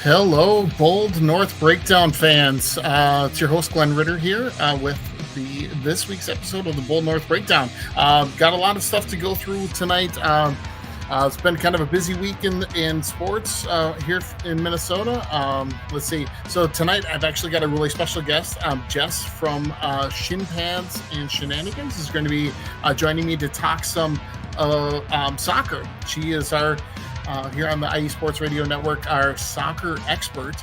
Hello, Bold North Breakdown fans. It's your host, Glen Ritter, here with this week's episode of the Bold North Breakdown. Got a lot of stuff to go through tonight. It's been kind of a busy week in sports here in Minnesota. Let's see. So tonight, I've actually got a really special guest. Jess from Shin Pads and Shenanigans is going to be joining me to talk some soccer. She is our here on the IE Sports Radio Network, our soccer expert,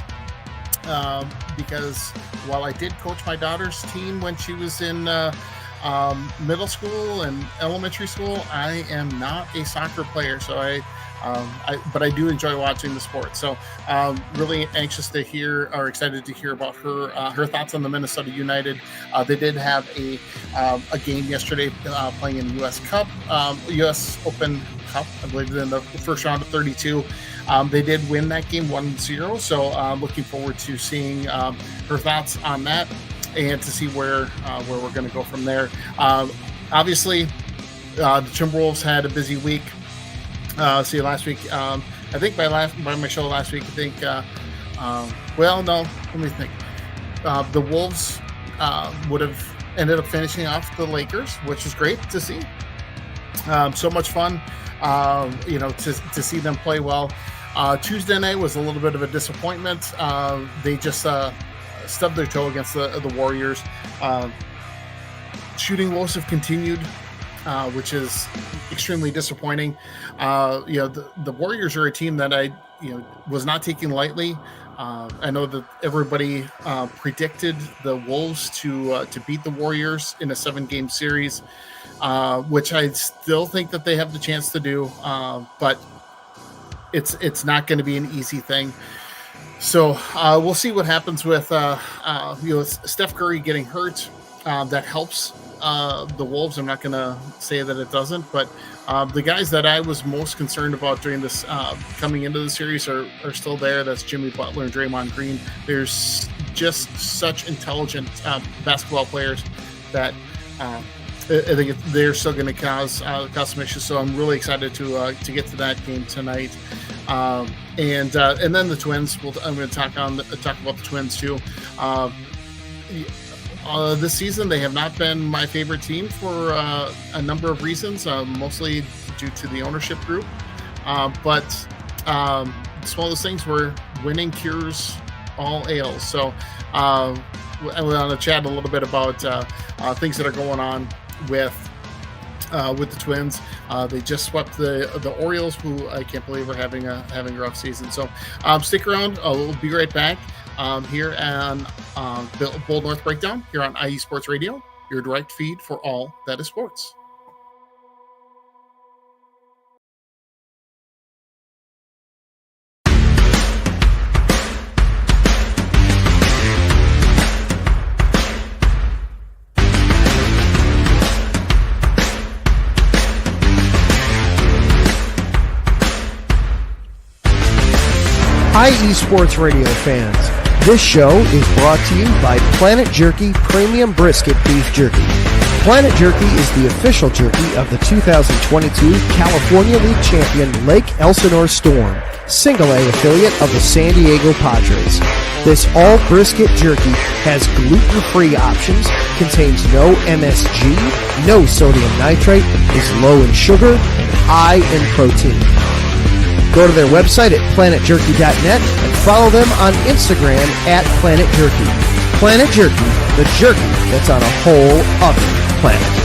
because while I did coach my daughter's team when she was in middle school and elementary school, I am not a soccer player, so but I do enjoy watching the sport. So really anxious to hear, or excited to hear about her thoughts on the Minnesota United. They did have a game yesterday playing in the U.S. Cup, U.S. Open Cup, I believe, in the first round of 32. They did win that game 1-0, so looking forward to seeing her thoughts on that and to see where we're going to go from there. Obviously, the Timberwolves had a busy week. See, last week, I think by my show last week, I think, well, no, let me think. The Wolves would have ended up finishing off the Lakers, which is great to see. So much fun, to see them play well. Tuesday night was a little bit of a disappointment. They just stubbed their toe against the Warriors. Shooting woes have continued, which is extremely disappointing. The Warriors are a team that I was not taking lightly. I know that everybody predicted the Wolves to beat the Warriors in a 7-game series, which I still think that they have the chance to do, but it's not going to be an easy thing. So we'll see what happens with Steph Curry getting hurt. That helps the Wolves. I'm not going to say that it doesn't, but the guys that I was most concerned about during this coming into the series are still there. That's Jimmy Butler and Draymond Green. There's just such intelligent basketball players that I think they're still going to cause some issues. So I'm really excited to get to that game tonight. And then the Twins. I'm going to talk about the Twins too. This season, they have not been my favorite team for a number of reasons, mostly due to the ownership group. But it's one of those things where winning cures all ails. So I want to chat a little bit about things that are going on with the Twins. They just swept the Orioles, who I can't believe are having a rough season. So stick around. We'll be right back. Here on Bold North Breakdown, here on IE Sports Radio, your direct feed for all that is sports. IE Sports Radio fans, this show is brought to you by Planet Jerky Premium Brisket Beef Jerky. Planet Jerky is the official jerky of the 2022 California League champion Lake Elsinore Storm, single-A affiliate of the San Diego Padres. This all-brisket jerky has gluten-free options, contains no MSG, no sodium nitrate, is low in sugar, and high in protein. Go to their website at planetjerky.net and follow them on Instagram at Planet Jerky. Planet Jerky, the jerky that's on a whole other planet.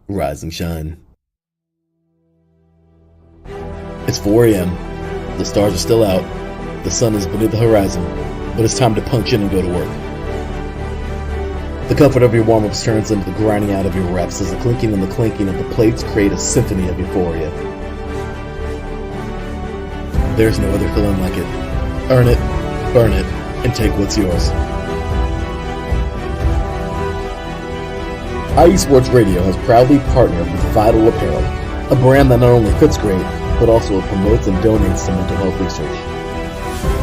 Rise and shine. It's 4 a.m. The stars are still out. The sun is beneath the horizon, but it's time to punch in and go to work. The comfort of your warm-ups turns into the grinding out of your reps as the clinking and the clinking of the plates create a symphony of euphoria. There's no other feeling like it. Earn it, burn it, and take what's yours. IE Sports Radio has proudly partnered with Vital Apparel, a brand that not only fits great, but also promotes and donates to mental health research.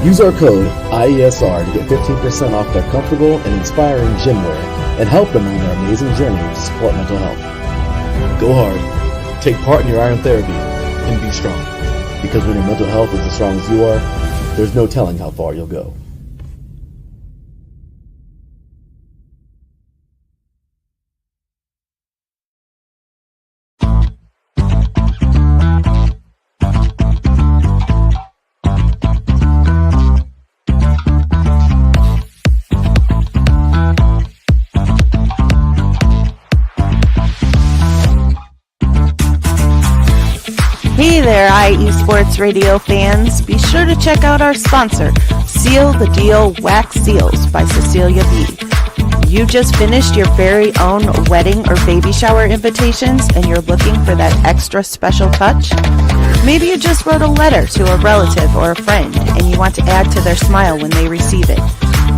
Use our code IESR to get 15% off their comfortable and inspiring gym wear and help them on their amazing journey to support mental health. Go hard, take part in your iron therapy, and be strong. Because when your mental health is as strong as you are, there's no telling how far you'll go. Hey there, IE Sports Radio fans. Be sure to check out our sponsor, Seal the Deal Wax Seals by Cecilia B. You just finished your very own wedding or baby shower invitations and you're looking for that extra special touch? Maybe you just wrote a letter to a relative or a friend and you want to add to their smile when they receive it.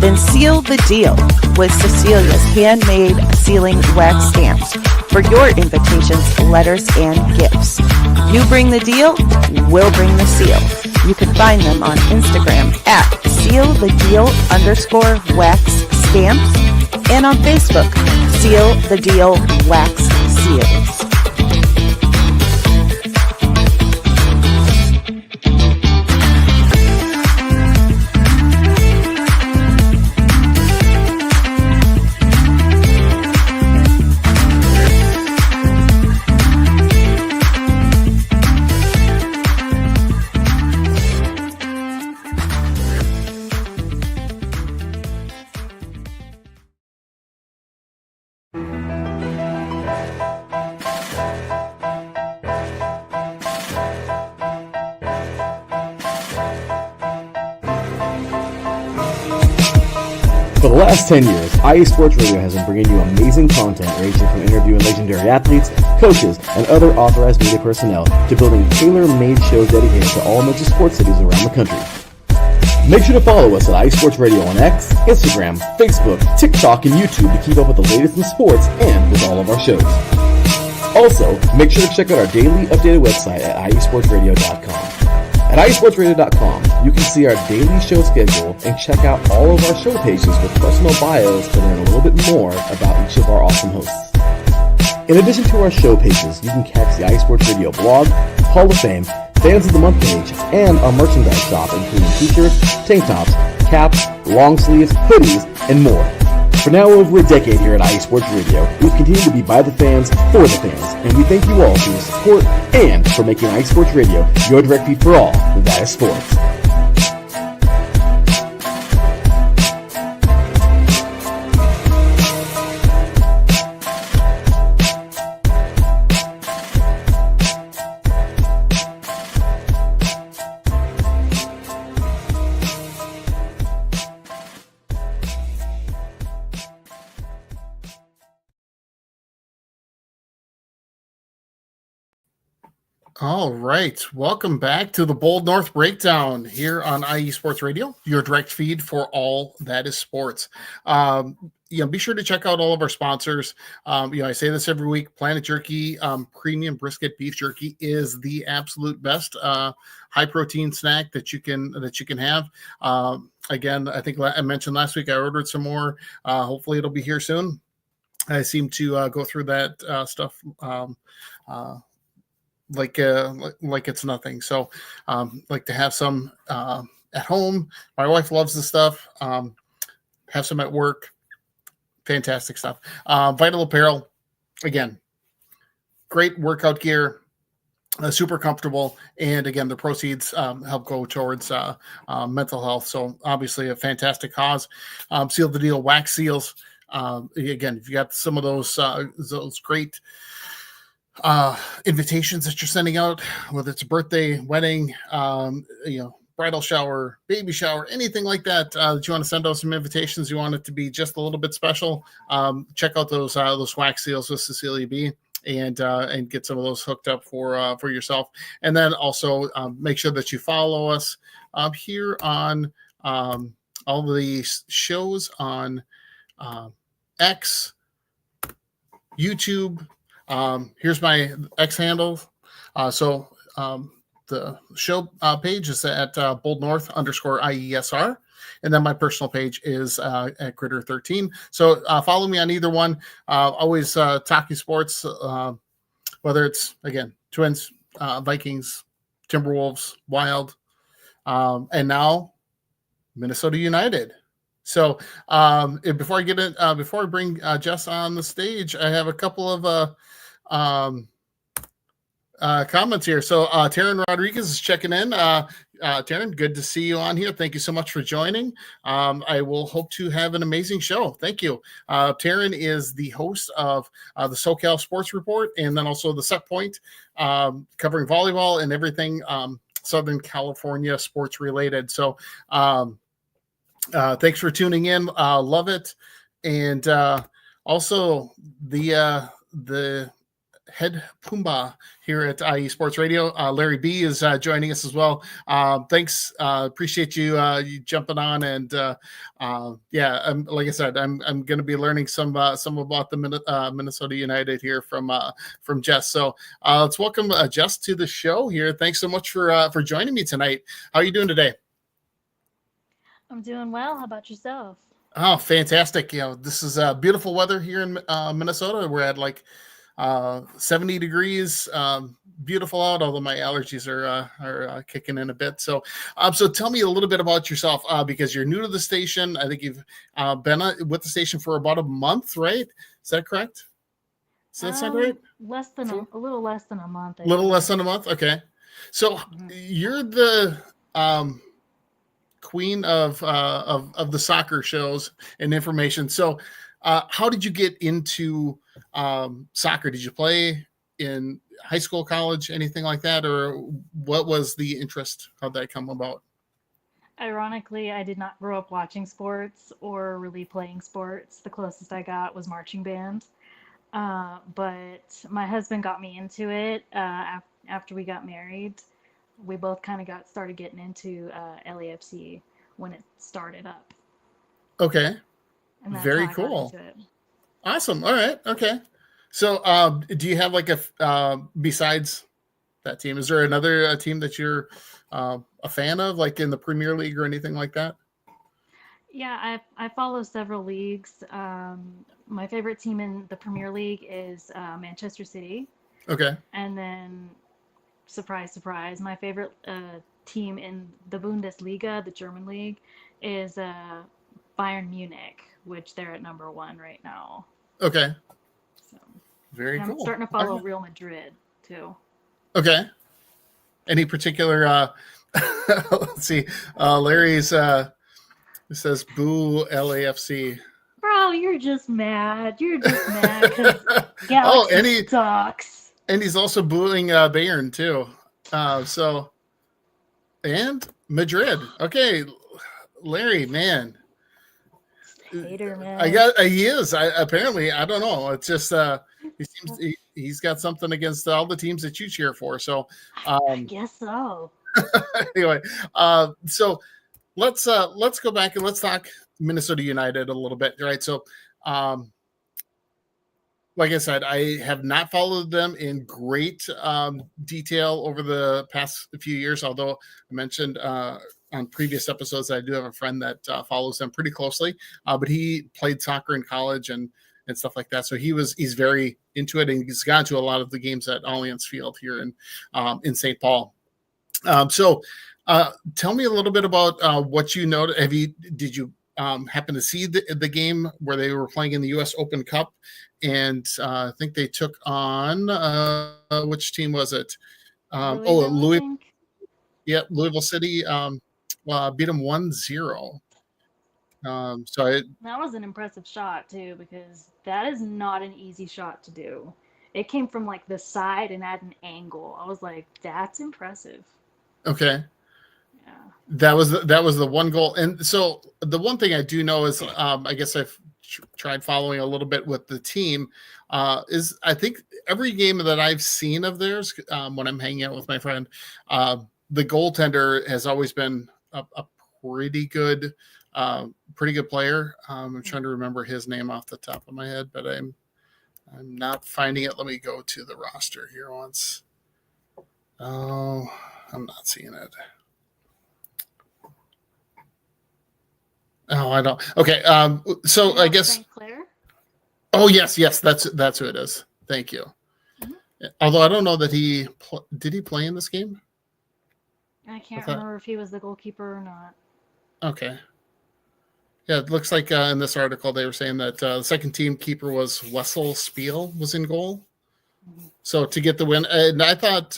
Then seal the deal with Cecilia's handmade sealing wax stamps for your invitations, letters, and gifts. You bring the deal, we'll bring the seal. You can find them on Instagram at sealthedeal_wax stamps and on Facebook, Seal the Deal Wax Seals. For the last 10 years, IE Sports Radio has been bringing you amazing content ranging from interviewing legendary athletes, coaches, and other authorized media personnel to building tailor-made shows dedicated to all major sports cities around the country. Make sure to follow us at IE Sports Radio on X, Instagram, Facebook, TikTok, and YouTube to keep up with the latest in sports and with all of our shows. Also, make sure to check out our daily updated website at iesportsradio.com. At iesportsradio.com, you can see our daily show schedule and check out all of our show pages with personal bios to learn a little bit more about each of our awesome hosts. In addition to our show pages, you can catch the IE Sports Radio blog, Hall of Fame, Fans of the Month page, and our merchandise shop including t-shirts, tank tops, caps, long sleeves, hoodies, and more. For now over a decade here at IE Sports Radio, we've continued to be by the fans, for the fans, and we thank you all for your support and for making IE Sports Radio your direct feed for all that is sports. All right. Welcome back to the Bold North Breakdown here on IE Sports Radio, your direct feed for all that is sports. Be sure to check out all of our sponsors. I say this every week. Planet Jerky Premium Brisket Beef Jerky is the absolute best high protein snack that you can have. Again, I think I mentioned last week I ordered some more. Hopefully it'll be here soon. I seem to go through that stuff like it's nothing. So like to have some at home. My wife loves the stuff. Have some at work. Fantastic stuff. Vital Apparel, again, great workout gear, super comfortable, and again the proceeds help go towards mental health. So obviously a fantastic cause. Seal the Deal wax seals. Again, if you got some of those great invitations that you're sending out, whether it's a birthday, wedding, bridal shower, baby shower, anything like that, that you want to send out some invitations, you want it to be just a little bit special, check out those wax seals with Cecilia B. And get some of those hooked up for yourself. And then also make sure that you follow us here on all the shows on X, YouTube. Here's my X handle. The show page is at Bold North _IESR. And then my personal page is at Critter13. So follow me on either one. Always talking sports, whether it's, again, Twins, Vikings, Timberwolves, Wild, and now Minnesota United. So before I bring Jess on the stage, I have a couple of comments here. So Taryn Rodriguez is checking in. Taryn, good to see you on here. Thank you so much for joining. I will hope to have an amazing show. Thank you. Taryn is the host of the SoCal Sports Report, and then also the Set Point, covering volleyball and everything Southern California sports related. So thanks for tuning in. Love it. And also the head Pumbaa here at IE Sports Radio, Larry B is joining us as well. Thanks. Appreciate you jumping on. And like I said, I'm going to be learning some about the Minnesota United here from Jess. So let's welcome Jess to the show here. Thanks so much for joining me tonight. How are you doing today? I'm doing well. How about yourself? Oh, fantastic. This is beautiful weather here in Minnesota. We're at like 70 degrees, beautiful out, although my allergies are kicking in a bit. So tell me a little bit about yourself, because you're new to the station. I think you've been with the station for about a month, right? Is that correct? Does that sound right? A little less than a month. A little less than a month. Okay. So you're the queen of the soccer shows and information. So how did you get into soccer? Did you play in high school, college, anything like that? Or what was the interest? How'd that come about? Ironically, I did not grow up watching sports or really playing sports. The closest I got was marching band. But my husband got me into it after we got married. We both kind of started getting into LAFC when it started up. Okay. And that's very how I cool. got into it. Awesome. All right. Okay. So do you have like besides that team, is there another team that you're a fan of, like in the Premier League or anything like that? Yeah, I follow several leagues. My favorite team in the Premier League is Manchester City. Okay. And then, surprise, surprise, my favorite team in the Bundesliga, the German league, is Bayern Munich, which they're at number 1 right now. Okay. So, very cool. I'm starting to follow Real Madrid too. Okay. Any particular let's see. Larry's says boo LAFC. Bro, you're just mad. You're just mad because Galaxy sucks. And he's also booing Bayern too. And Madrid. Okay. Larry, man. Hater, man. He is. Apparently, I don't know. It's just he's got something against all the teams that you cheer for. So I guess so. Anyway, so let's go back and let's talk Minnesota United a little bit, right? So like I said, I have not followed them in great detail over the past few years, although I mentioned on previous episodes I do have a friend that follows them pretty closely, but he played soccer in college and stuff like that. So he's very into it, and he's gone to a lot of the games at Allianz Field here in St. Paul. So tell me a little bit about what you know. Did you happen to see the game where they were playing in the U.S. Open Cup? And I think they took on which team was it? Louisville. Yeah, Louisville City beat them 1-0. That was an impressive shot too, because that is not an easy shot to do. It came from like the side and at an angle. I was like, that's impressive. Okay. Yeah. That was the one goal. And so the one thing I do know is, I guess I've tried following a little bit with the team, is I think every game that I've seen of theirs, when I'm hanging out with my friend, the goaltender has always been a pretty good player. I'm trying to remember his name off the top of my head, but I'm not finding it. Let me go to the roster here once. Oh, I'm not seeing it. Oh, I don't. Okay. So I guess. St. Clair? Oh, yes. That's who it is. Thank you. Mm-hmm. Although I don't know that did he play in this game? I can't remember if he was the goalkeeper or not. Okay. Yeah, it looks like in this article they were saying that the second team keeper was Wessel Spiel was in goal. Mm-hmm. So to get the win, and I thought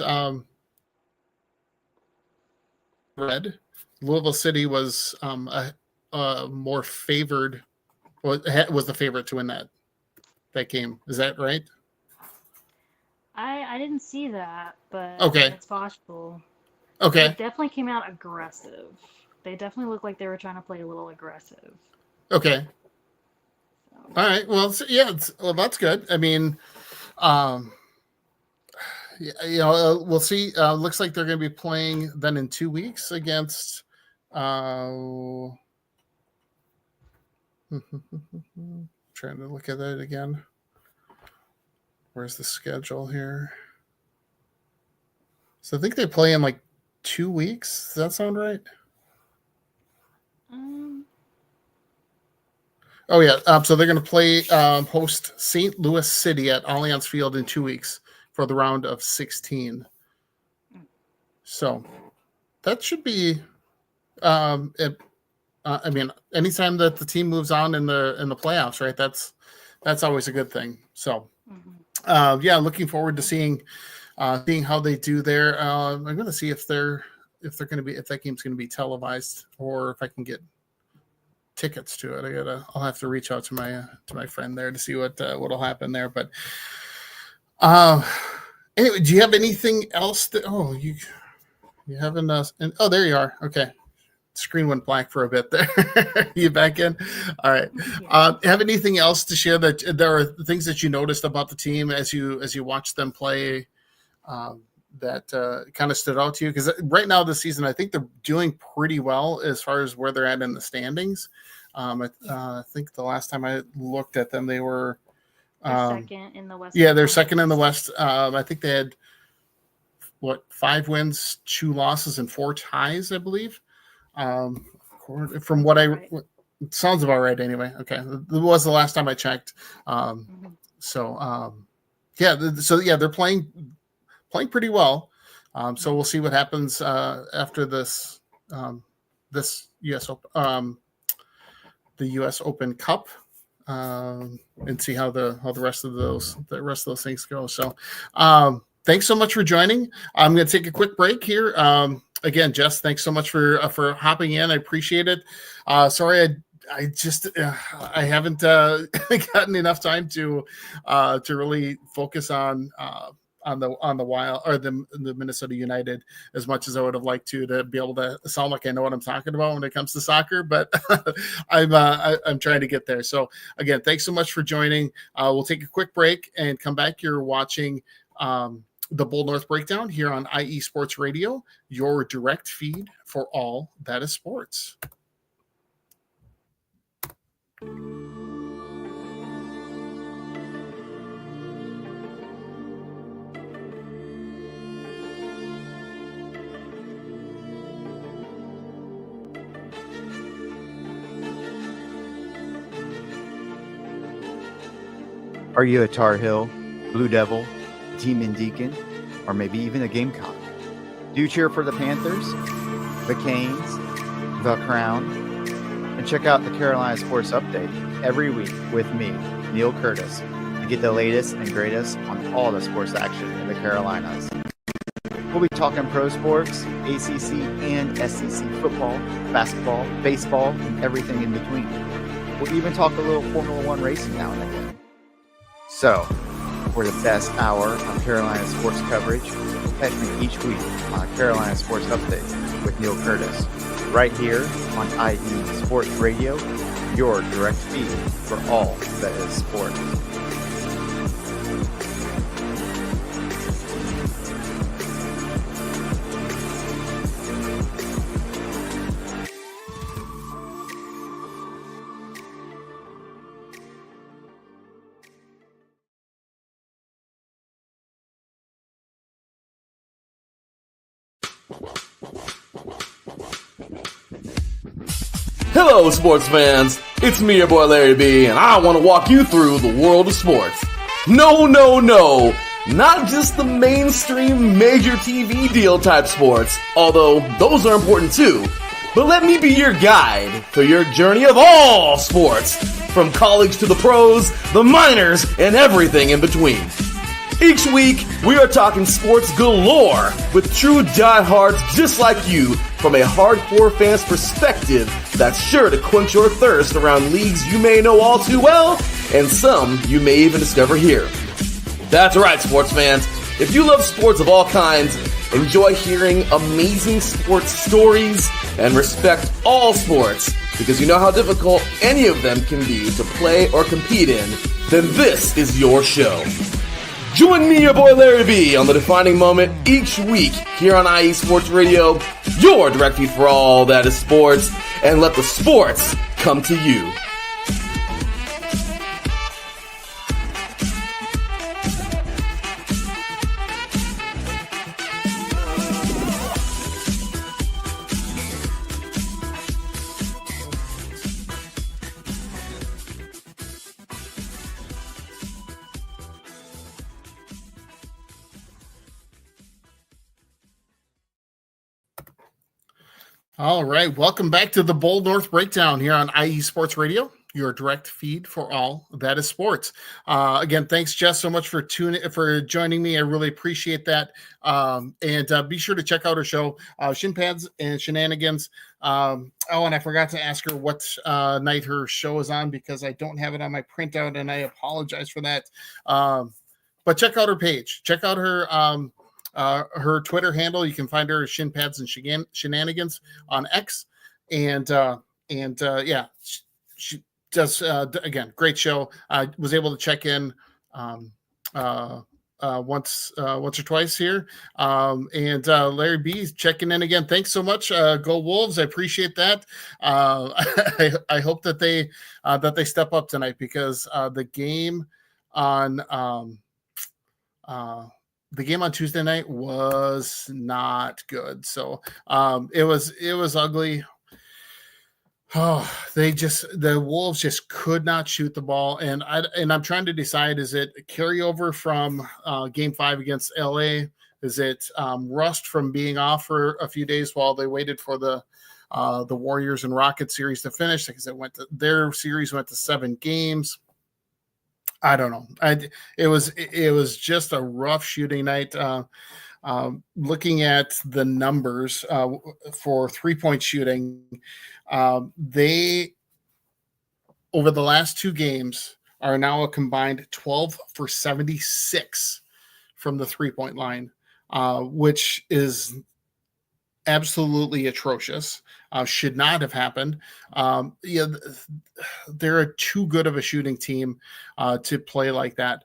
Louisville City was more favored, was the favorite to win that game. Is that right? I didn't see that, but okay, it's possible. Okay, it definitely came out aggressive. They definitely looked like they were trying to play a little aggressive. Okay. So. All right. Well, yeah. That's good. I mean, we'll see. Looks like they're going to be playing then in 2 weeks against. Trying to look at it again. Where's the schedule here? So I think they play in like 2 weeks. Does that sound right? Oh yeah. So they're going to play host St. Louis City at Allianz Field in 2 weeks for the round of 16. So that should be. I mean, anytime that the team moves on in the playoffs, right? That's always a good thing. So, yeah, looking forward to seeing how they do there. I'm going to see if that game's going to be televised, or if I can get tickets to it. I'll have to reach out to my friend there to see what'll happen there. But anyway, do you have anything else you haven't? Oh, there you are. Okay. Screen went black for a bit there. You back in? All right. Have anything else to share that there are things that you noticed about the team as you watched them play that kind of stood out to you? Because right now this season, I think they're doing pretty well as far as where they're at in the standings. I think the last time I looked at them, they were second in the West. Yeah, they're second in the West. I think they had 5 wins, 2 losses, and 4 ties, I believe. From what it sounds about right anyway. Okay. It was the last time I checked. So they're playing pretty well. So we'll see what happens after this US Open, the US Open Cup, and see how the rest of those things go. So thanks so much for joining. I'm going to take a quick break here. Again, Jess, thanks so much for hopping in. I appreciate it. Sorry, I just I haven't gotten enough time to really focus on the Wild or the Minnesota United as much as I would have liked to be able to sound like I know what I'm talking about when it comes to soccer. But I'm trying to get there. So again, thanks so much for joining. We'll take a quick break and come back. You're watching the Bold North Breakdown here on IE Sports Radio, your direct feed for all that is sports. Are you a Tar Heel, Blue Devil, Demon Deacon, or maybe even a Gamecock? Do you cheer for the Panthers, the Canes, the Crown? And check out the Carolina Sports Update every week with me, Neil Curtis, to get the latest and greatest on all the sports action in the Carolinas. We'll be talking pro sports, ACC and SEC football, basketball, baseball, and everything in between. We'll even talk a little Formula One racing now and again. So, for the best hour of Carolina sports coverage, catch me each week on Carolina Sports Updates with Neil Curtis. right here on IE Sports Radio, your direct feed for all that is sports. Hello, sports fans. It's me, your boy Larry B, and I want to walk you through the world of sports. No, not just the mainstream major TV deal type sports, although those are important too. But let me be your guide for your journey of all sports, from college to the pros, the minors, and everything in between. Each week, we are talking sports galore with true diehards just like you from a hardcore fan's perspective that's sure to quench your thirst around leagues you may know all too well and some you may even discover here. That's right, sports fans. If you love sports of all kinds, enjoy hearing amazing sports stories, and respect all sports because you know how difficult any of them can be to play or compete in, then this is your show. Join me, your boy Larry B, on the defining moment each week here on IE Sports Radio, your direct feed for all that is sports, and let the sports come to you. All right, welcome back to the Bold North Breakdown here on IE Sports Radio, your direct feed for all that is sports. Again, thanks, Jess, so much for joining me. I really appreciate that. And be sure to check out her show, Shin Pads and Shenanigans. And I forgot to ask her what night her show is on because I don't have it on my printout, and I apologize for that. But check out her page. Check out her Twitter handle. You can find her as Shin Pads and Shenanigans on X. And yeah, she does, again, great show. I was able to check in once or twice here. And Larry B checking in again. Thanks so much. Go Wolves. I appreciate that. I hope that they step up tonight because the game on Tuesday night was not good. So it was ugly. Oh, the Wolves just could not shoot the ball. And I'm trying to decide, is it a carryover from game 5 against LA? Is it rust from being off for a few days while they waited for the Warriors and Rockets series to finish? Because their series went to 7 games. I don't know. It was just a rough shooting night. Looking at the numbers for 3-point shooting, they over the last 2 games are now a combined 12 for 76 from the 3-point line, which is absolutely atrocious. Should not have happened. They're too good of a shooting team to play like that.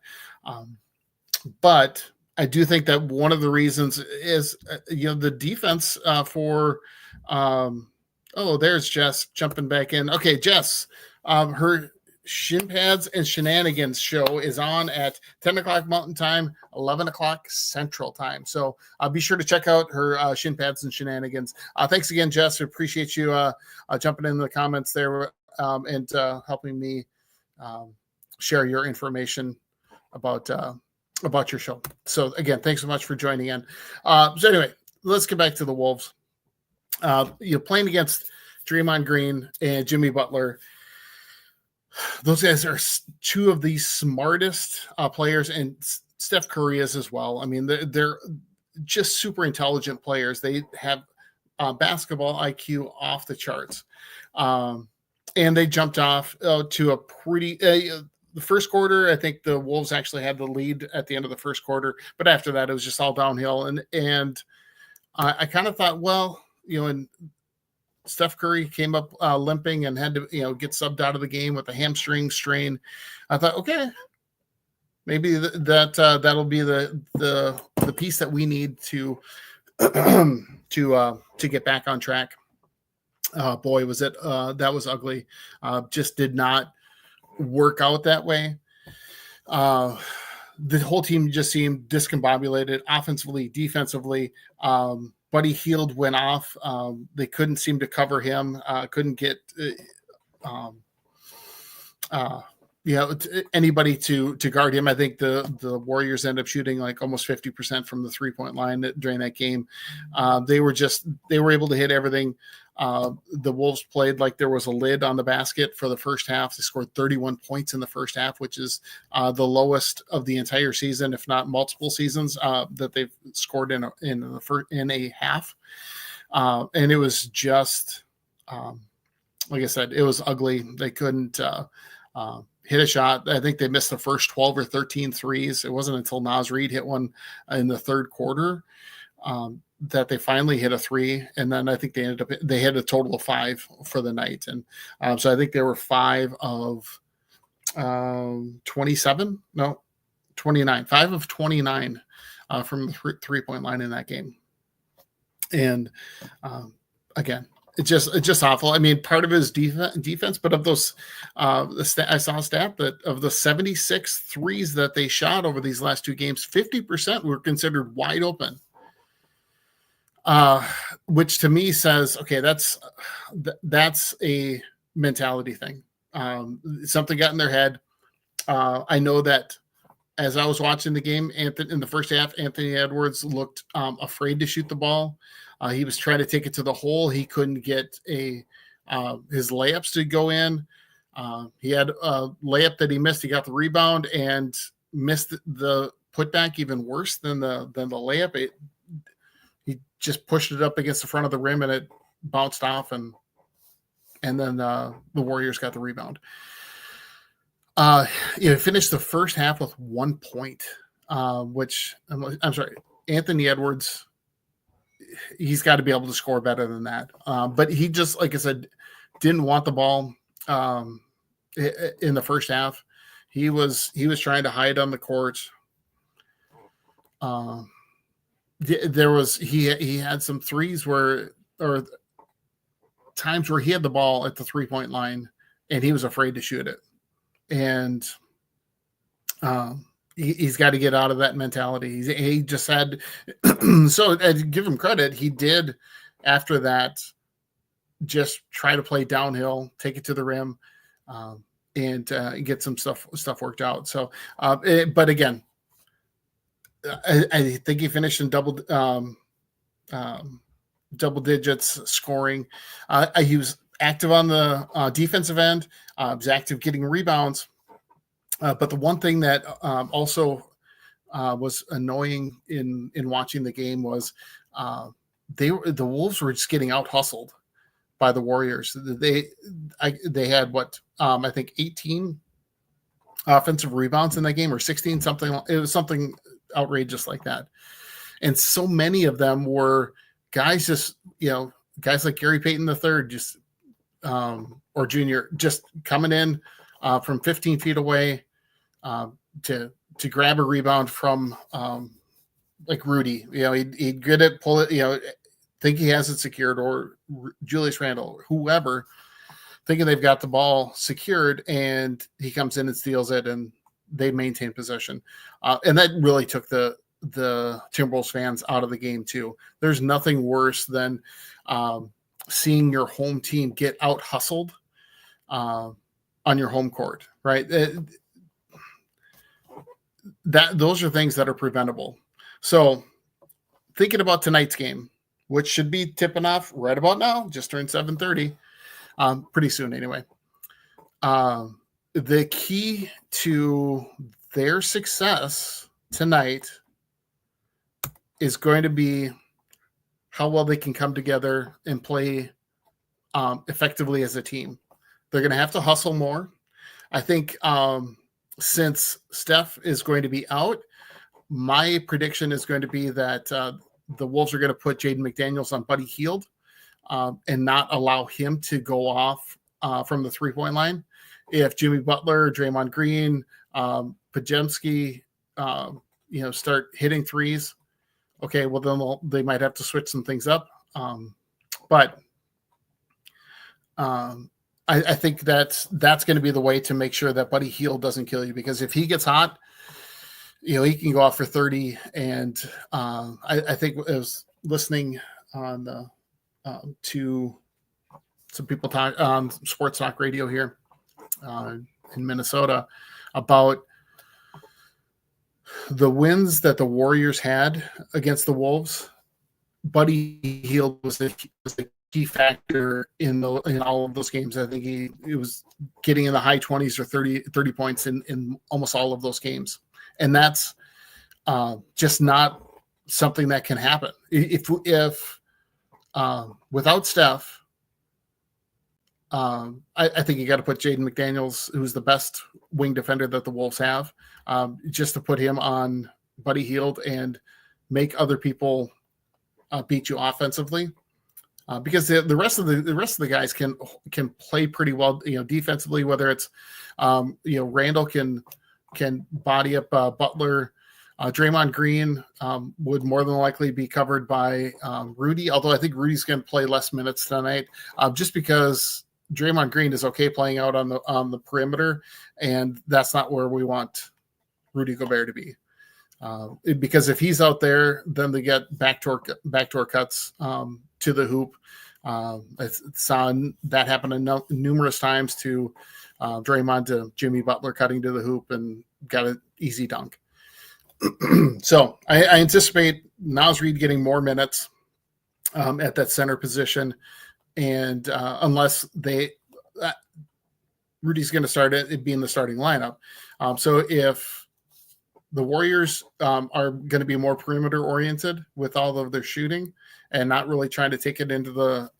But I do think that one of the reasons is, the defense for. There's Jess jumping back in. Okay, Jess, her Shin Pads and Shenanigans show is on at 10 o'clock Mountain Time, 11 o'clock Central Time. So be sure to check out her Shin Pads and Shenanigans. Thanks again, Jess. I appreciate you jumping in the comments there and helping me share your information about your show. So again, thanks so much for joining in. So anyway, let's get back to the Wolves. Playing against Draymond Green and Jimmy Butler. Those guys are 2 of the smartest players, and Steph Curry is as well. I mean, they're just super intelligent players. They have basketball IQ off the charts. And they jumped off to a pretty the first quarter. I think the Wolves actually had the lead at the end of the first quarter, but after that, it was just all downhill. And I kind of thought, well, and Steph Curry came up limping and had to, get subbed out of the game with a hamstring strain. I thought, okay, maybe that'll be the piece that we need to to get back on track. Boy, was it that was ugly. Just did not work out that way. The whole team just seemed discombobulated offensively, defensively. Buddy Hield went off. They couldn't seem to cover him. Couldn't get anybody to guard him. I think the Warriors ended up shooting like almost 50% from the 3-point line during that game. They were able to hit everything. The Wolves played like there was a lid on the basket for the first half. They scored 31 points in the first half, which is the lowest of the entire season, if not multiple seasons, that they've scored in a half. And it was just, like I said, it was ugly. They couldn't hit a shot. I think they missed the first 12 or 13 threes. It wasn't until Naz Reid hit one in the third quarter that they finally hit a three. And then I think they had a total of 5 for the night. And so I think they were 5 of 29, 5 of 29 from the 3-point line in that game. And again, it's just awful. I mean, part of it is defense, but of those, I saw a stat that of the 76 threes that they shot over these last 2 games, 50% were considered wide open. Which to me says, okay, that's a mentality thing. Something got in their head. I know that as I was watching the game, in the first half, Anthony Edwards looked afraid to shoot the ball. He was trying to take it to the hole. He couldn't get his layups to go in. He had a layup that he missed. He got the rebound and missed the putback even worse than the layup. He just pushed it up against the front of the rim and it bounced off, and then the Warriors got the rebound. He finished the first half with 1 point, which I'm sorry, Anthony Edwards. He's got to be able to score better than that. But he just, like I said, didn't want the ball in the first half. He was trying to hide on the court. He had some threes or times where he had the ball at the 3-point line and he was afraid to shoot it. And he's got to get out of that mentality. He just had, so to give him credit, he did after that just try to play downhill, take it to the rim, and get some stuff worked out. So, but again, I think he finished in double digits scoring. He was active on the defensive end. He was active getting rebounds. But the one thing that also was annoying in watching the game was the Wolves were just getting out hustled by the Warriors. They had I think 18 offensive rebounds in that game, or 16 something. It was something outrageous like that, and so many of them were guys guys like Gary Payton III, just or Junior, just coming in from 15 feet away to grab a rebound from like Rudy. He'd get it, pull it, think he has it secured, or Julius Randle, or whoever, thinking they've got the ball secured, and he comes in and steals it, and they maintain possession. And that really took the Timberwolves fans out of the game too. There's nothing worse than seeing your home team get out hustled on your home court, right? Those are things that are preventable. So thinking about tonight's game, which should be tipping off right about now, just turned 7:30, pretty soon anyway. The key to their success tonight is going to be how well they can come together and play effectively as a team. They're going to have to hustle more. I think since Steph is going to be out, my prediction is going to be that the Wolves are going to put Jaden McDaniels on Buddy Hield. and not allow him to go off from the 3-point line. If Jimmy Butler, Draymond Green, Pajemski, start hitting threes, okay, well then they might have to switch some things up. But I think that's going to be the way to make sure that Buddy Hield doesn't kill you, because if he gets hot, he can go off for 30. And I think I was listening on to some people talk on sports talk radio here in Minnesota about the wins that the Warriors had against the Wolves. Buddy Hield was a key factor in all of those games. I think he was getting in the high 20s or 30 points in almost all of those games. And that's just not something that can happen. If without Steph, I think you got to put Jaden McDaniels, who's the best wing defender that the Wolves have, just to put him on Buddy Hield and make other people beat you offensively, because the rest of the guys can play pretty well, defensively. Whether it's Randall can body up Butler. Draymond Green would more than likely be covered by Rudy, although I think Rudy's going to play less minutes tonight, just because Draymond Green is okay playing out on the perimeter, and that's not where we want Rudy Gobert to be. Because if he's out there, then they get backdoor cuts to the hoop. It's saw that happen numerous times to Draymond to Jimmy Butler cutting to the hoop and got an easy dunk. So I anticipate Naz Reid getting more minutes at that center position, and unless Rudy's going to start it being the starting lineup. So if the Warriors are going to be more perimeter oriented with all of their shooting and not really trying to take it into the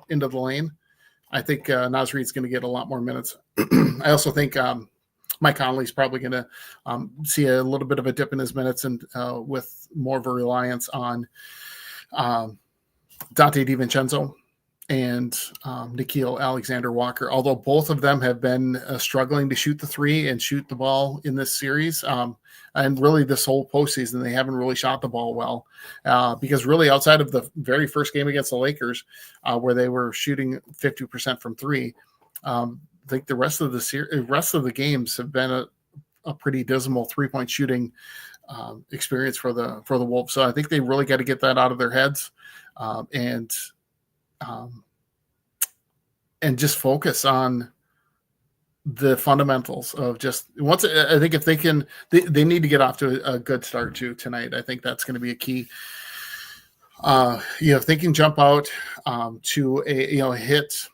lane, I think Naz Reid's going to get a lot more minutes. I also think Mike Conley's probably going to see a little bit of a dip in his minutes, and with more of a reliance on Dante DiVincenzo and Nickeil Alexander-Walker, although both of them have been struggling to shoot the three and shoot the ball in this series. And really this whole postseason, they haven't really shot the ball well, because really outside of the very first game against the Lakers, where they were shooting 50% from three, I think the rest of the games have been a pretty dismal 3-point shooting experience for the Wolves. So I think they really got to get that out of their heads, and just focus on the fundamentals of just once. I think if they can, they need to get off to a good start tonight. I think that's going to be a key. If they can jump out to hit,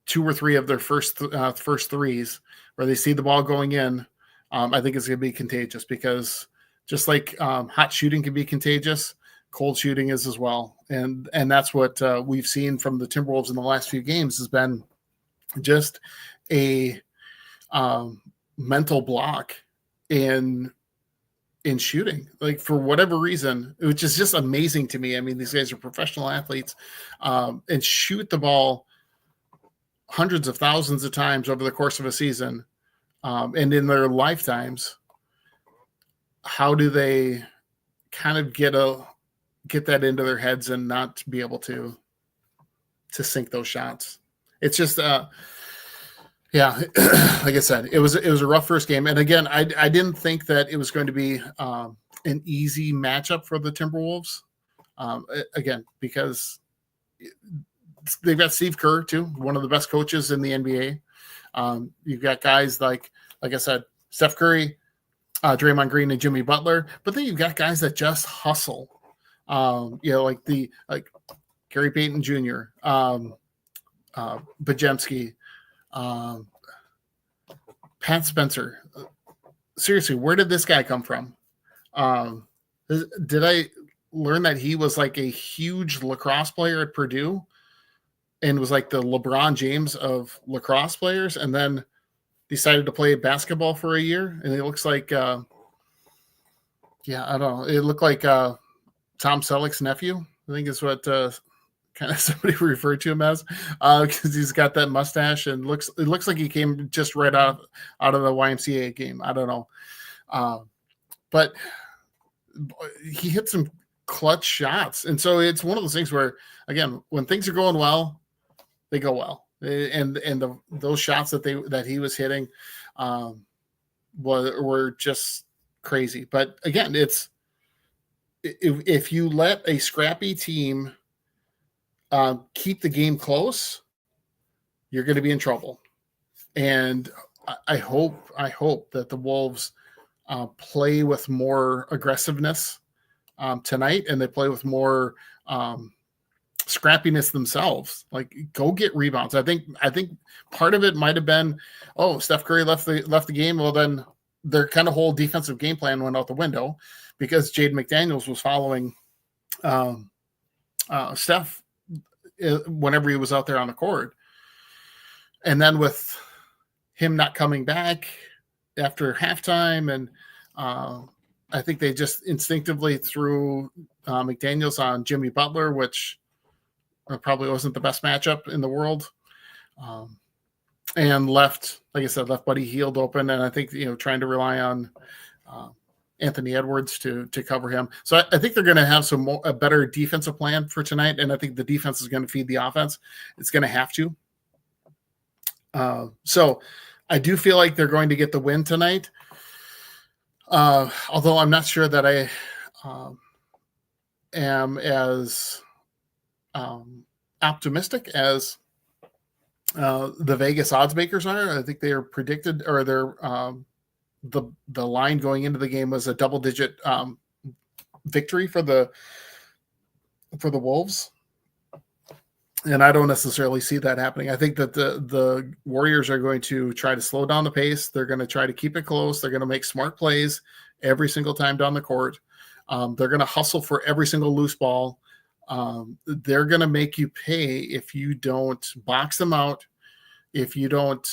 2 or 3 of their first threes where they see the ball going in, I think it's going to be contagious, because just like hot shooting can be contagious, cold shooting is as well. And that's what we've seen from the Timberwolves in the last few games, has been just a mental block in shooting, like for whatever reason, which is just amazing to me. I mean, these guys are professional athletes, and shoot the ball hundreds of thousands of times over the course of a season, and in their lifetimes. How do they kind of get that into their heads and not be able to sink those shots? It's just like I said, it was a rough first game. And again, I didn't think that it was going to be an easy matchup for the Timberwolves, again, because they've got Steve Kerr too, one of the best coaches in the NBA. You've got guys like I said, Steph Curry, Draymond Green, and Jimmy Butler, but then you've got guys that just hustle. Like Gary Payton Jr., Pajemski, Pat Spencer. Seriously, where did this guy come from? Did I learn that he was like a huge lacrosse player at Purdue and was like the LeBron James of lacrosse players, and then decided to play basketball for a year? And it looks like, I don't know. It looked like Tom Selleck's nephew. I think is what kind of somebody referred to him as, because he's got that mustache and it looks like he came just right out of the YMCA game. I don't know, but he hit some clutch shots, and so it's one of those things where, again, when things are going well, they go well, and those shots that he was hitting were just crazy. But again, it's if you let a scrappy team keep the game close, you're going to be in trouble. And I hope that the Wolves play with more aggressiveness tonight, and they play with more scrappiness themselves. Like, go get rebounds. I think part of it might have been, Steph Curry left the game. Well, then their kind of whole defensive game plan went out the window because Jaden McDaniels was following Steph whenever he was out there on the court. And then with him not coming back after halftime, and I think they just instinctively threw McDaniels on Jimmy Butler, which probably wasn't the best matchup in the world, and left Buddy Hield open. And I think, trying to rely on Anthony Edwards to cover him. So I think they're going to have a better defensive plan for tonight, and I think the defense is going to feed the offense. It's going to have to. So I do feel like they're going to get the win tonight, although I'm not sure that I am as optimistic as the Vegas odds makers are. I think they are predicted, or they're the line going into the game was a double-digit victory for the Wolves, and I don't necessarily see that happening. I think that the Warriors are going to try to slow down the pace. They're going to try to keep it close. They're going to make smart plays every single time down the court. They're going to hustle for every single loose ball. They're going to make you pay if you don't box them out, if you don't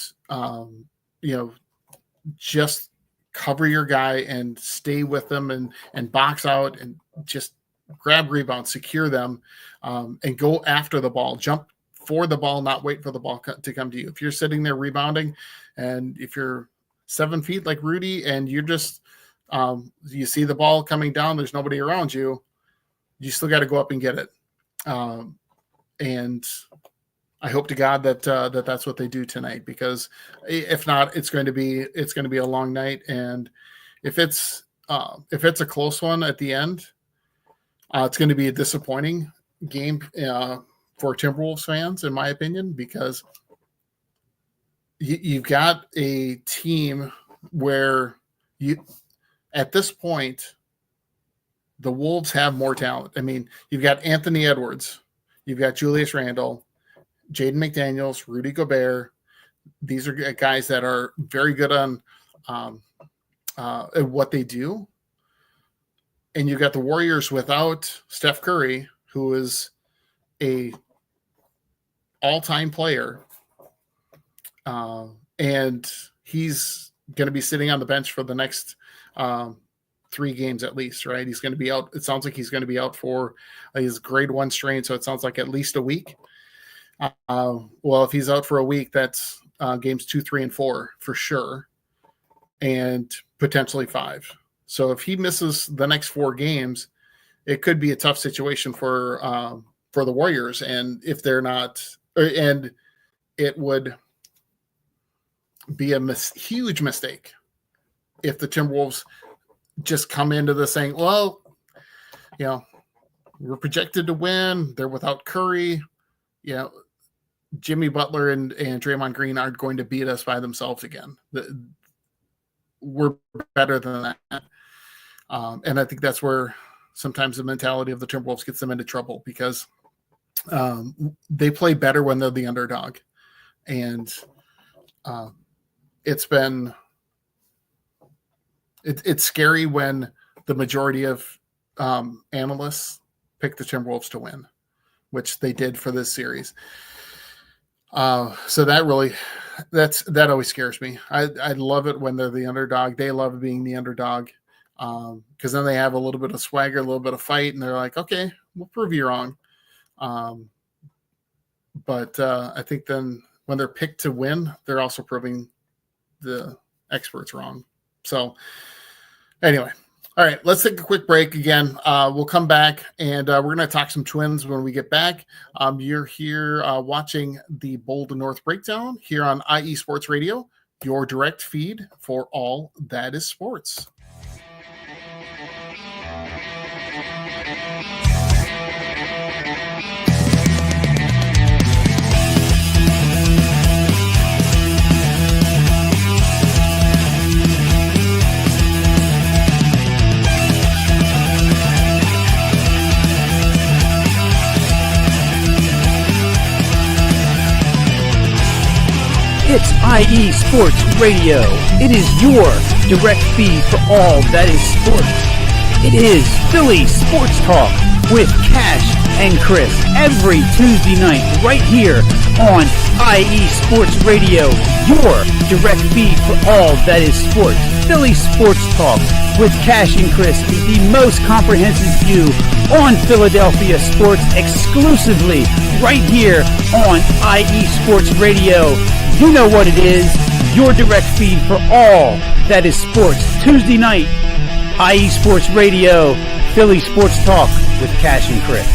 just cover your guy and stay with them and box out and just grab rebounds, secure them, and go after the ball, jump for the ball, not wait for the ball to come to you. If you're sitting there rebounding, and if you're 7 feet like Rudy and you're just you see the ball coming down, there's nobody around you, you still got to go up and get it. And I hope to God that that's what they do tonight, because if not, it's going to be a long night. And if it's a close one at the end, it's going to be a disappointing game for Timberwolves fans, in my opinion, because you've got a team where at this point, the Wolves have more talent. I mean, you've got Anthony Edwards, you've got Julius Randle, Jaden McDaniels, Rudy Gobert. These are guys that are very good on what they do. And you've got the Warriors without Steph Curry, who is a all-time player. And he's going to be sitting on the bench for the next 3 games at least, right? He's going to be out. It sounds like he's going to be out for his grade 1 strain. So it sounds like at least a week. Well, if he's out for a week, that's games 2, 3, and 4 for sure, and potentially 5. So if he misses the next 4 games, it could be a tough situation for the Warriors. And if they're not, and it would be a huge mistake if the Timberwolves just come into this saying, well, we're projected to win. They're without Curry. Jimmy Butler and Draymond Green aren't going to beat us by themselves again. We're better than that. And I think that's where sometimes the mentality of the Timberwolves gets them into trouble, because they play better when they're the underdog. And it's scary when the majority of analysts pick the Timberwolves to win, which they did for this series. So that always scares me. I love it when they're the underdog. They love being the underdog, because then they have a little bit of swagger, a little bit of fight, and they're like, okay, we'll prove you wrong. But I think then when they're picked to win, they're also proving the experts wrong. So anyway, all right, let's take a quick break again. We'll come back and we're going to talk some Twins when we get back. You're here watching the Bold North Breakdown here on IE Sports Radio, your direct feed for all that is sports. It's IE Sports Radio. It is your direct feed for all that is sports. It is Philly Sports Talk with Cash and Chris every Tuesday night right here on IE Sports Radio, your direct feed for all that is sports. Philly Sports Talk with Cash and Chris is the most comprehensive view on Philadelphia sports exclusively right here on IE Sports Radio. You know what it is, your direct feed for all that is sports. Tuesday night, IE Sports Radio, Philly Sports Talk with Cash and Chris.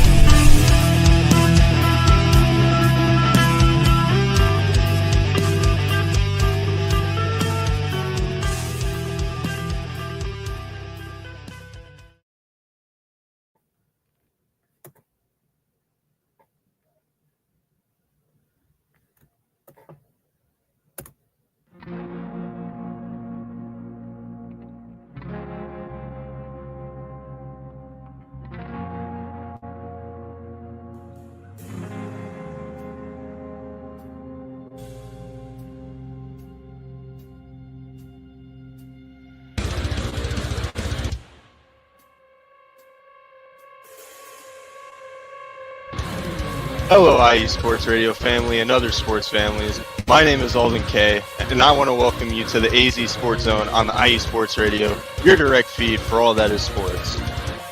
Hello, IE Sports Radio family and other sports families. My name is Alden Kay, and I want to welcome you to the AZ Sports Zone on the IE Sports Radio, your direct feed for all that is sports.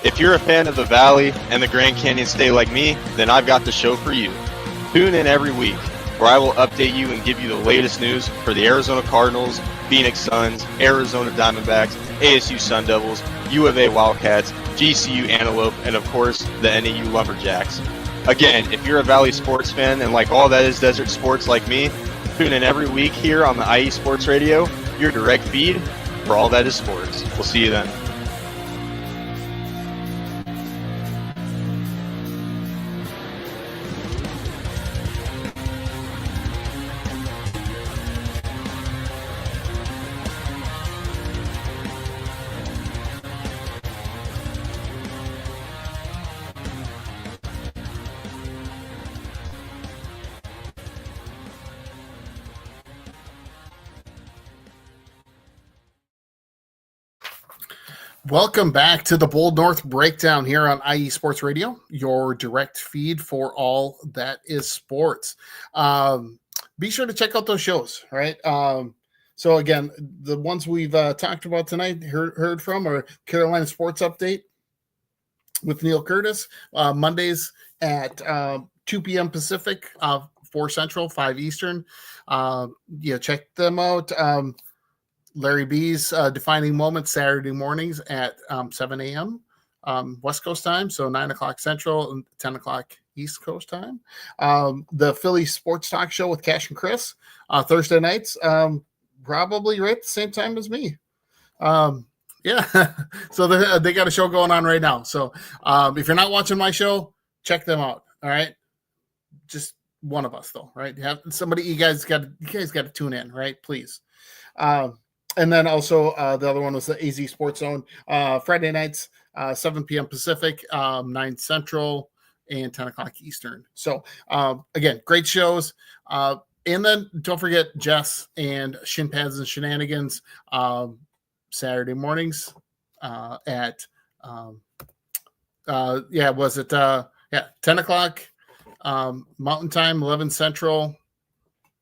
If you're a fan of the Valley and the Grand Canyon State like me, then I've got the show for you. Tune in every week, where I will update you and give you the latest news for the Arizona Cardinals, Phoenix Suns, Arizona Diamondbacks, ASU Sun Devils, U of A Wildcats, GCU Antelope, and of course, the NAU Lumberjacks. Again, if you're a Valley sports fan and like all that is desert sports like me, tune in every week here on the IE Sports Radio, your direct feed for all that is sports. We'll see you then. Welcome back to the Bold North Breakdown here on IE Sports Radio, your direct feed for all that is sports. Be sure to check out those shows, right? So again, the ones we've talked about tonight, heard from, are Carolina Sports Update with Neil Curtis, Mondays at 2 p.m. Pacific, 4 Central, 5 Eastern. Check them out. Larry B's Defining Moments Saturday mornings at 7 a.m. West Coast time, so 9 o'clock Central and 10 o'clock East Coast time. The Philly Sports Talk Show with Cash and Chris, Thursday nights, probably right at the same time as me. So they got a show going on right now. So if you're not watching my show, check them out. All right, just one of us though, right? Have somebody. You guys got to tune in, right? Please. And then also the other one was the AZ Sports Zone, Friday nights, 7 p.m. Pacific, 9 Central, and 10 o'clock Eastern. So again, great shows. And then don't forget Jess and Shin Pads and Shenanigans Saturday mornings at 10 o'clock Mountain Time, 11 Central,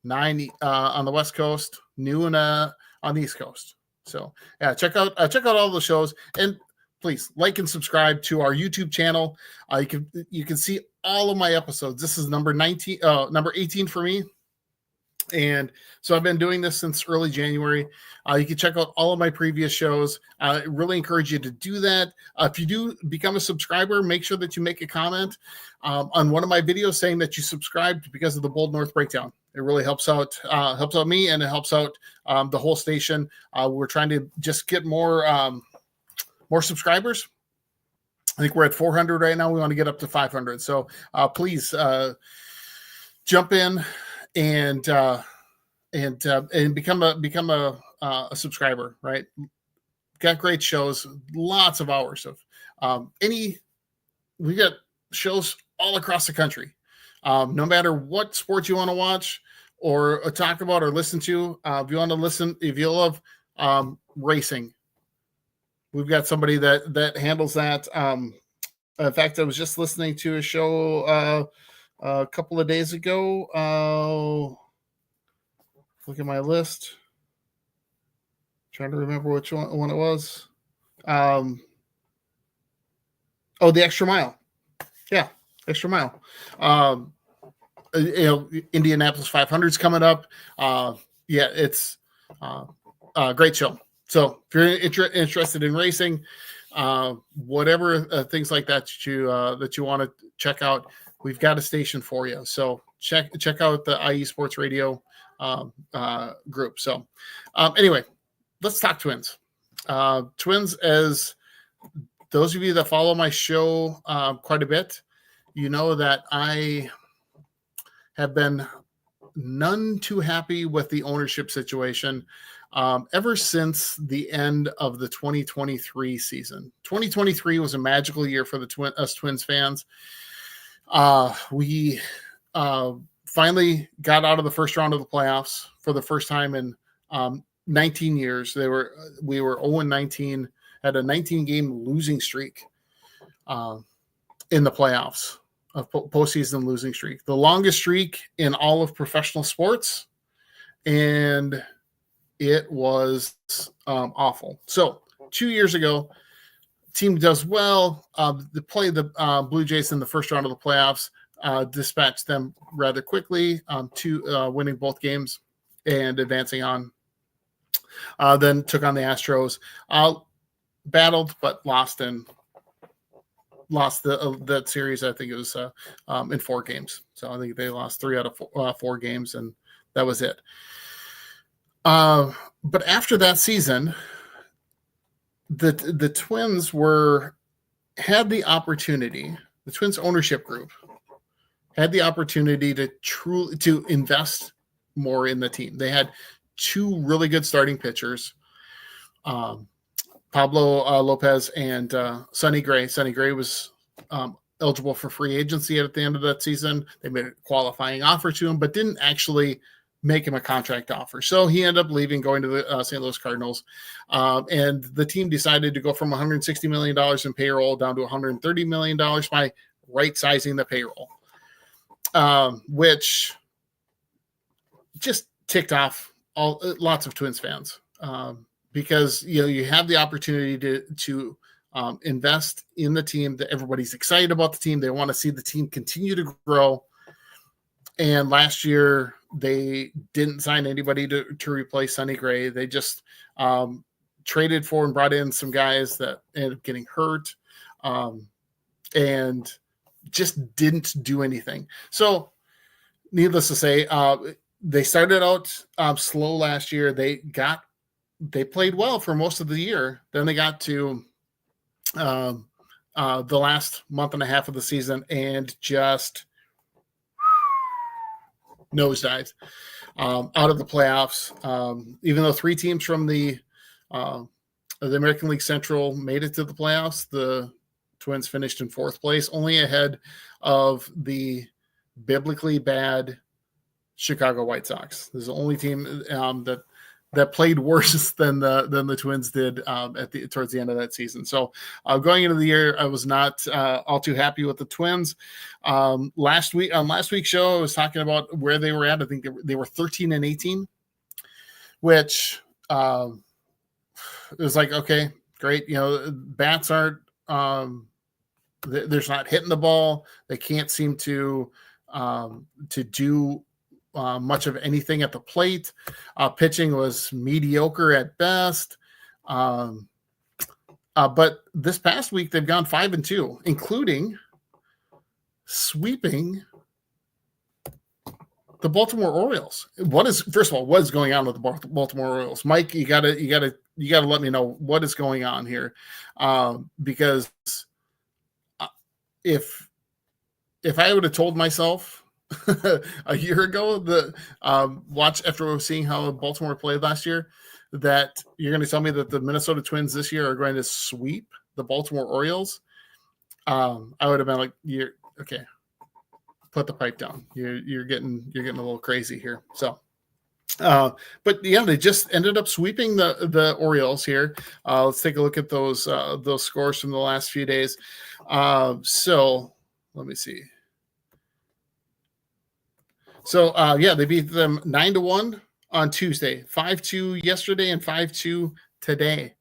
9 on the West Coast, noon on the East Coast. So check out all the shows, and please like and subscribe to our YouTube channel. You can see all of my episodes. This is number 18 for me. And so I've been doing this since early January. You can check out all of my previous shows. I really encourage you to do that. If you do become a subscriber, make sure that you make a comment on one of my videos saying that you subscribed because of the Bold North Breakdown. It really helps out me, and it helps out the whole station. We're trying to just get more subscribers. I think we're at 400 right now. We want to get up to 500. So please jump in and become a subscriber. Right? Got great shows, lots of hours of we got shows all across the country. No matter what sport you want to watch or talk about or listen to, if you want to listen, if you love racing, we've got somebody that handles that. In fact, I was just listening to a show a couple of days ago. Look at my list. Trying to remember which one it was. The Extra Mile. Yeah, Extra Mile. Indianapolis 500's coming up. It's a great show. So if you're interested in racing, whatever things like that that you want to check out, we've got a station for you. So check out the IE Sports Radio group. So anyway, let's talk Twins. Twins, as those of you that follow my show quite a bit, you know that I have been none too happy with the ownership situation ever since the end of the 2023 season. 2023 was a magical year for us Twins fans. We finally got out of the first round of the playoffs for the first time in 19 years. We were 0-19, had a 19-game losing streak in the playoffs. A postseason losing streak, the longest streak in all of professional sports, and it was awful. So 2 years ago, team does well. They play the Blue Jays in the first round of the playoffs, dispatched them rather quickly to winning both games and advancing on. Then took on the Astros, battled but lost that series. I think it was in 4 games. So I think they lost 3 out of 4 games, and that was it. But after that season, the Twins had the opportunity. The Twins ownership group had the opportunity to invest more in the team. They had 2 really good starting pitchers. Pablo Lopez and Sonny Gray. Sonny Gray was eligible for free agency at the end of that season. They made a qualifying offer to him, but didn't actually make him a contract offer. So he ended up leaving, going to the St. Louis Cardinals. And the team decided to go from $160 million in payroll down to $130 million by right-sizing the payroll, which just ticked off lots of Twins fans. Because you have the opportunity to invest in the team, that everybody's excited about the team. They want to see the team continue to grow. And last year they didn't sign anybody to replace Sonny Gray. They just traded for and brought in some guys that ended up getting hurt, and just didn't do anything. So needless to say, they started out slow last year. They played well for most of the year. Then they got to the last month and a half of the season and just nosedived out of the playoffs. Even though 3 teams from the American League Central made it to the playoffs, the Twins finished in 4th place, only ahead of the biblically bad Chicago White Sox. This is the only team that played worse than the Twins did towards the end of that season. So going into the year, I was not all too happy with the Twins. Last week's show, I was talking about where they were at. I think they were 13-18, which it was like, okay, great. Bats aren't. There's not hitting the ball. They can't seem to do much of anything at the plate. Pitching was mediocre at best. But this past week they've gone 5-2, including sweeping the Baltimore Orioles. First of all, what is going on with the Baltimore Orioles? Mike, you gotta let me know what is going on here, because if I would have told myself a year ago that watch after seeing how Baltimore played last year, that you're going to tell me that the Minnesota Twins this year are going to sweep the Baltimore Orioles, I would have been like, "You're okay. Put the pipe down. You're getting a little crazy here." So, but yeah, they just ended up sweeping the Orioles here. Let's take a look at those scores from the last few days. So let me see. So they beat them 9-1 on Tuesday, 5-2 yesterday, and 5-2 today.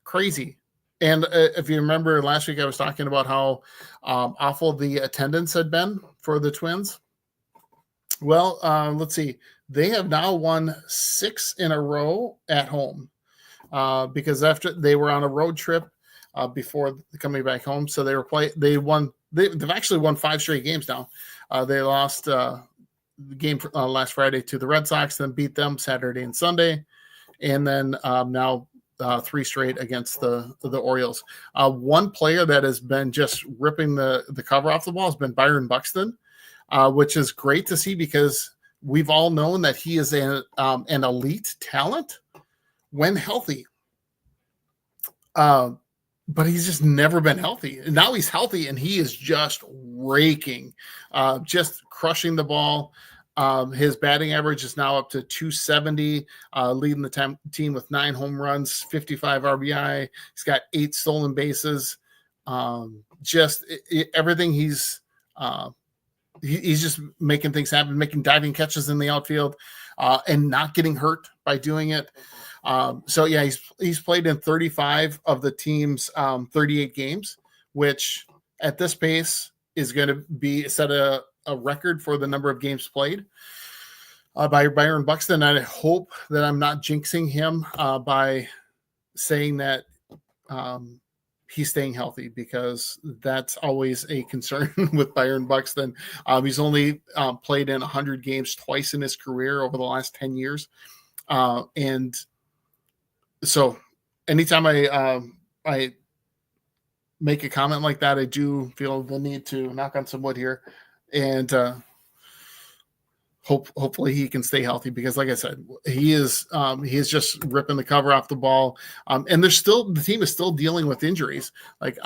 Crazy. And if you remember last week, I was talking about how awful the attendance had been for the Twins. Well, let's see. They have now won 6 in a row at home because after they were on a road trip before coming back home. So they've actually won 5 straight games now. They lost the game last Friday to the Red Sox, then beat them Saturday and Sunday. And then now 3 straight against the Orioles. One player that has been just ripping the cover off the ball has been Byron Buxton, which is great to see because we've all known that he is an elite talent when healthy. But he's just never been healthy. And now he's healthy and he is just raking, just crushing the ball. His batting average is now up to 270, leading the team with 9 home runs, 55 RBI. He's got 8 stolen bases. Everything he's just making things happen, making diving catches in the outfield, and not getting hurt by doing it. He's played in 35 of the team's 38 games, which at this pace is going to be set a record for the number of games played by Byron Buxton. I hope that I'm not jinxing him by saying that he's staying healthy, because that's always a concern with Byron Buxton. He's only played in 100 games twice in his career over the last 10 years. And so anytime I make a comment like that, I do feel the need to knock on some wood here and hopefully he can stay healthy, because like I said, he is just ripping the cover off the ball. And the team is still dealing with injuries. Like,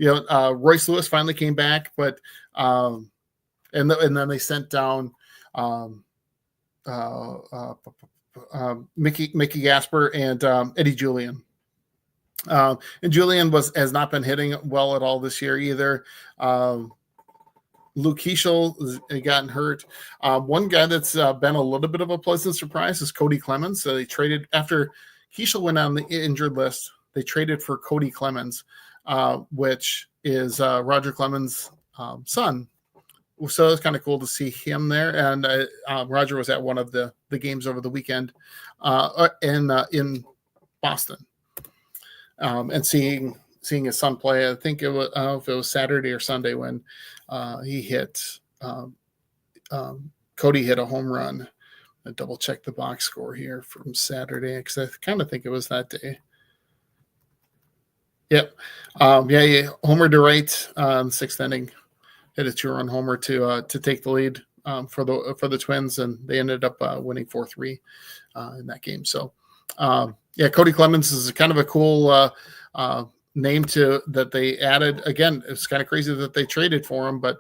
Royce Lewis finally came back, but and then they sent down Mickey Gasper and Eddie Julian. And Julian has not been hitting well at all this year either. Luke Keeschel has gotten hurt. One guy that's been a little bit of a pleasant surprise is Cody Clemens. So they traded after Keeschel went on the injured list. They traded for Cody Clemens, which is Roger Clemens' son. So it's kind of cool to see him there. And Roger was at one of the games over the weekend in Boston, and seeing his son play. I think I don't know if it was Saturday or Sunday when he hit Cody hit a home run. I double check the box score here from Saturday, because I kind of think it was that day. Yep. He homered to right in the 6th inning. Hit a 2-run homer to take the lead for the Twins, and they ended up winning 4-3 in that game. So, Cody Clemens is kind of a cool name that they added. Again, it's kind of crazy that they traded for him, but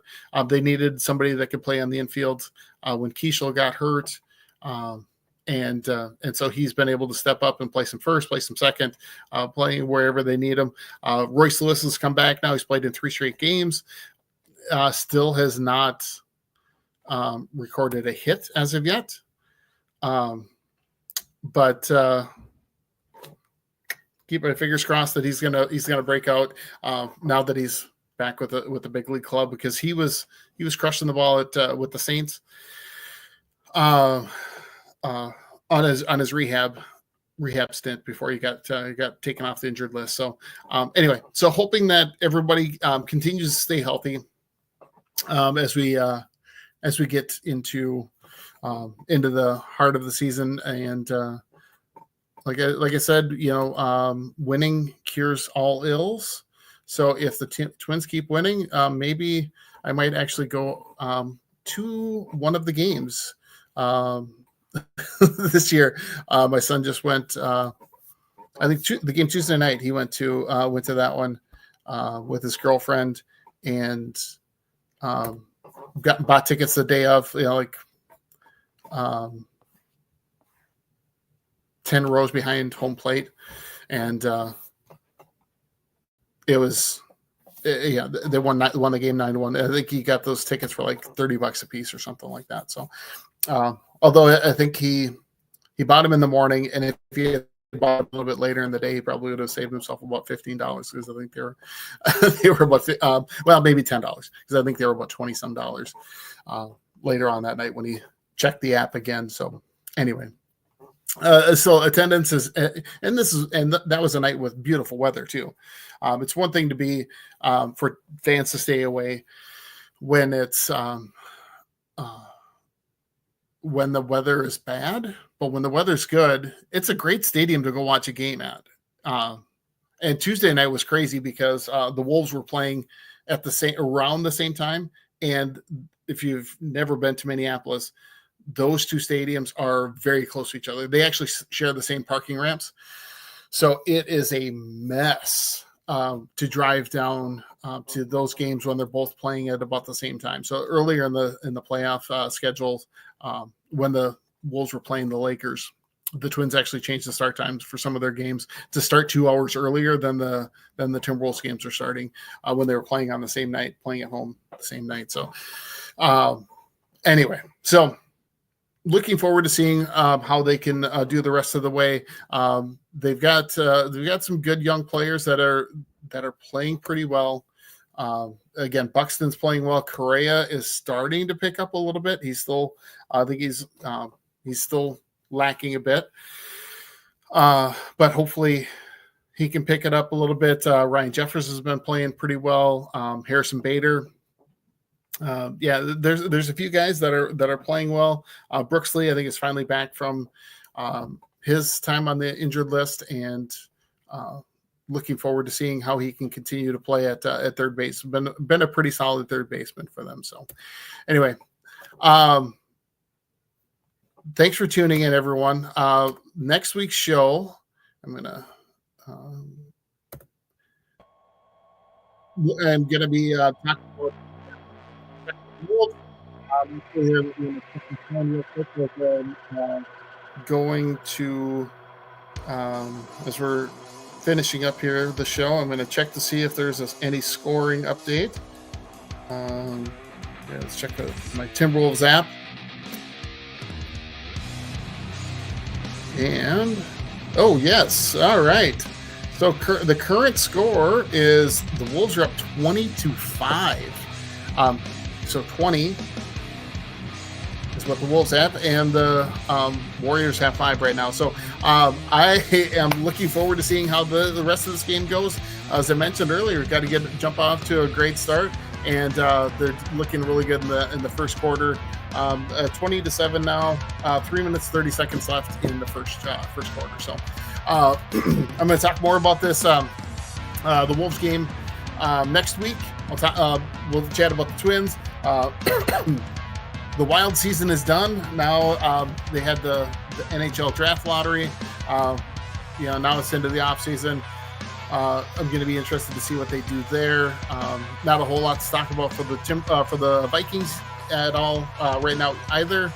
they needed somebody that could play on the infield when Keeschel got hurt. And so he's been able to step up and play some first, play some second, playing wherever they need him. Royce Lewis has come back now. He's played in 3 straight games. Still has not recorded a hit as of yet. But keep my fingers crossed that he's gonna break out now that he's back with the big league club, because he was crushing the ball at with the Saints on his rehab stint before he got taken off the injured list. So anyway, so hoping that everybody continues to stay healthy as we get into the heart of the season. And like I said, winning cures all ills. So if the Twins keep winning, maybe I might actually go to one of the games this year. My son just went. I think the game Tuesday night. He went to that one with his girlfriend, and bought tickets the day of. 10 rows behind home plate, and it was, they won the game 9-1. I think he got those tickets for like $30 a piece or something like that. So, although I think he bought them in the morning, and if he had bought them a little bit later in the day, he probably would have saved himself about $15, because I think they were about maybe $10, because I think they were about $20 some later on that night when he checked the app again. So anyway. So attendance is, and that was a night with beautiful weather too. It's one thing to be for fans to stay away when it's when the weather is bad, but when the weather's good, it's a great stadium to go watch a game at. And Tuesday night was crazy because the Wolves were playing at around the same time, and if you've never been to Minneapolis, those two stadiums are very close to each other. They actually share the same parking ramps. So it is a mess to drive down to those games when they're both playing at about the same time. So earlier in the playoff schedules, when the Wolves were playing the Lakers, the Twins actually changed the start times for some of their games to start 2 hours earlier than the Timberwolves games are starting when they were playing on the same night, playing at home the same night. So anyway, so looking forward to seeing how they can do the rest of the way. They've got some good young players that are playing pretty well. Again, Buxton's playing well. Correa is starting to pick up a little bit. I think he's still lacking a bit, but hopefully he can pick it up a little bit. Ryan Jeffers has been playing pretty well. Harrison Bader. There's a few guys that are playing well. Brooks Lee, I think, is finally back from his time on the injured list, and looking forward to seeing how he can continue to play at third base. Been a pretty solid third baseman for them. So anyway, thanks for tuning in, everyone. Next week's show, I'm gonna be talking about going to as we're finishing up here the show, I'm going to check to see if there's any scoring update. Let's check my Timberwolves app, and oh yes, all right. So the current score is the Wolves are up 20-5. So 20 is what the Wolves have, and the Warriors have 5 right now. So I am looking forward to seeing how the rest of this game goes. As I mentioned earlier, we've got to jump off to a great start, and they're looking really good in the first quarter. 20-7 now. 3 minutes 30 seconds left in the first quarter. So I'm going to talk more about this the Wolves game next week. We'll chat about the Twins. The Wild season is done. Now they had the NHL draft lottery. Now it's into the off season. I'm going to be interested to see what they do there. Not a whole lot to talk about for the Vikings at all right now either.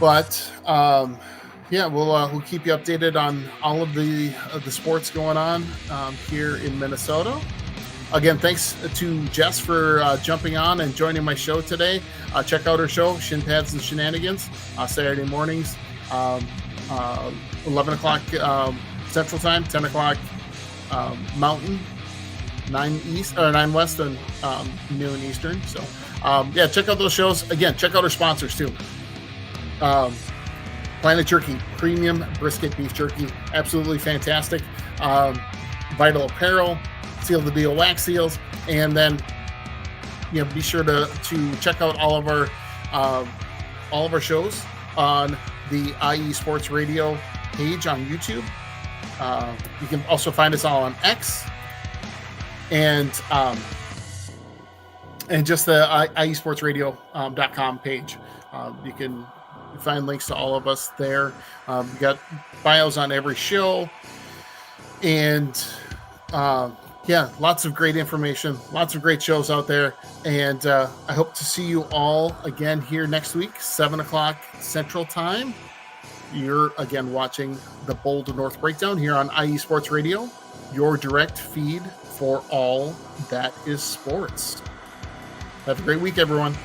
But we'll keep you updated on all of the sports going on here in Minnesota. Again, thanks to Jess for jumping on and joining my show today. Check out her show, Shin Pads and Shenanigans, Saturday mornings, 11 o'clock Central Time, 10 o'clock Mountain, 9 East or 9 West, and noon Eastern. So yeah, check out those shows. Again, check out our sponsors too. Planet Jerky, premium brisket beef jerky, absolutely fantastic. Vital Apparel, Seal the Deal wax seals, and then be sure to check out all of our shows on the IE Sports Radio page on YouTube. You can also find us all on X and just the iesportsradio.com page. You can find links to all of us there. We got bios on every show, and yeah, lots of great information, lots of great shows out there. And I hope to see you all again here next week, 7 o'clock Central Time. You're again watching the Bold North Breakdown here on IE Sports Radio, your direct feed for all that is sports. Have a great week, everyone.